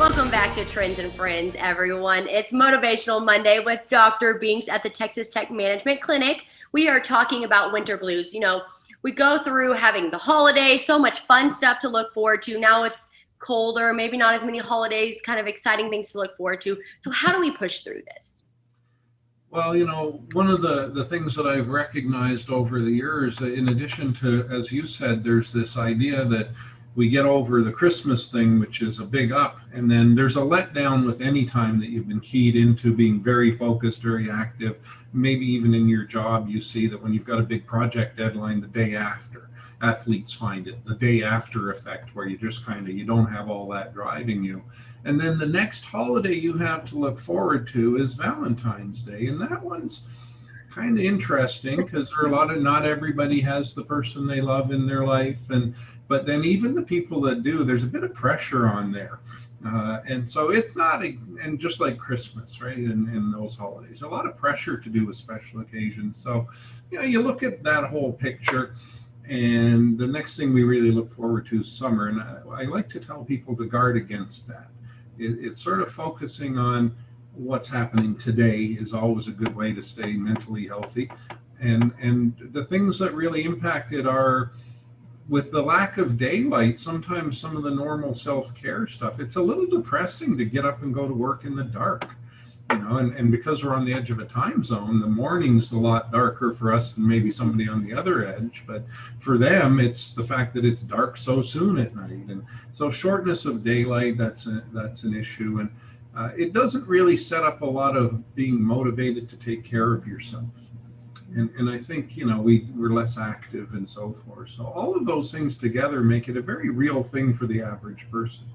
Welcome back to Trends and Friends, everyone. It's Motivational Monday with Dr. Binks at the Texas Tech Management Clinic. We are talking about winter blues. You know, we go through having the holidays, so much fun stuff to look forward to. Now it's colder, maybe not as many holidays, kind of exciting things to look forward to. So how do we push through this? Well, one of the things that I've recognized over the years, in addition to, as you said, there's this idea that we get over the Christmas thing, which is a big up, and then there's a letdown with any time that you've been keyed into being very focused, very active. Maybe even in your job, you see that when you've got a big project deadline the day after, athletes find it, the day after effect, where you just you don't have all that driving you. And then the next holiday you have to look forward to is Valentine's Day. And that one's kind of interesting because there are not everybody has the person they love in their life. But then even the people that do, there's a bit of pressure on there. And so it's not, and just like Christmas, right? And those holidays, a lot of pressure to do with special occasions. So, you look at that whole picture. And the next thing we really look forward to is summer. And I like to tell people to guard against that. It's sort of focusing on what's happening today is always a good way to stay mentally healthy. And the things that really impact it are, with the lack of daylight, sometimes some of the normal self-care stuff, it's a little depressing to get up and go to work in the dark. And because we're on the edge of a time zone, the morning's a lot darker for us than maybe somebody on the other edge. But for them, it's the fact that it's dark so soon at night. And so shortness of daylight, that's an issue. And it doesn't really set up a lot of being motivated to take care of yourself. And I think, we're less active and so forth. So all of those things together make it a very real thing for the average person.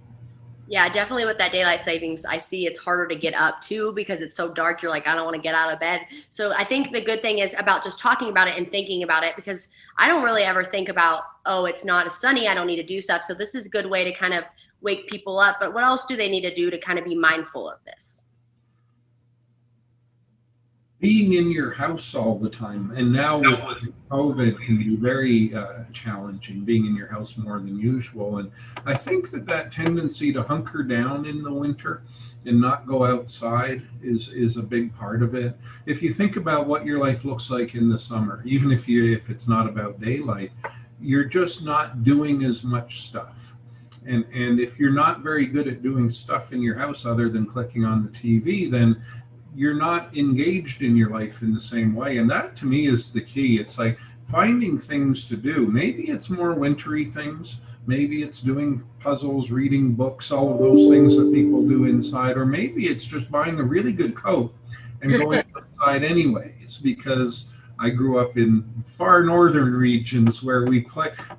Yeah, definitely with that daylight savings, I see it's harder to get up too because it's so dark. You're like, I don't want to get out of bed. So I think the good thing is about just talking about it and thinking about it, because I don't really ever think about, oh, it's not as sunny, I don't need to do stuff. So this is a good way to kind of wake people up. But what else do they need to do to kind of be mindful of this? Being in your house all the time, and now with COVID, can be very challenging, being in your house more than usual. And I think that tendency to hunker down in the winter and not go outside is a big part of it. If you think about what your life looks like in the summer, even if it's not about daylight, you're just not doing as much stuff. And if you're not very good at doing stuff in your house other than clicking on the TV, then you're not engaged in your life in the same way. And that to me is the key. It's like finding things to do. Maybe it's more wintry things. Maybe it's doing puzzles, reading books, all of those things that people do inside. Or maybe it's just buying a really good coat and going outside anyways, because I grew up in far northern regions where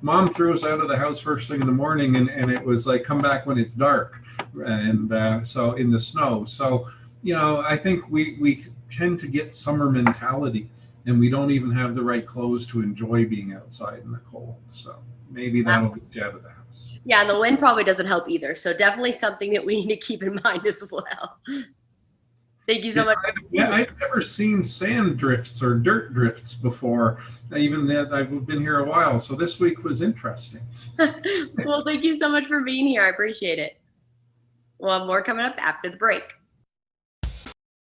mom threw us out of the house first thing in the morning, and it was like, come back when it's dark. And so in the snow. So I think we tend to get summer mentality, and we don't even have the right clothes to enjoy being outside in the cold. So maybe that'll get you out of the house. Yeah, and the wind probably doesn't help either. So definitely something that we need to keep in mind as well. Thank you so much. Yeah, I've never seen sand drifts or dirt drifts before, even that I've been here a while. So this week was interesting. Well, thank you so much for being here. I appreciate it. We'll have more coming up after the break.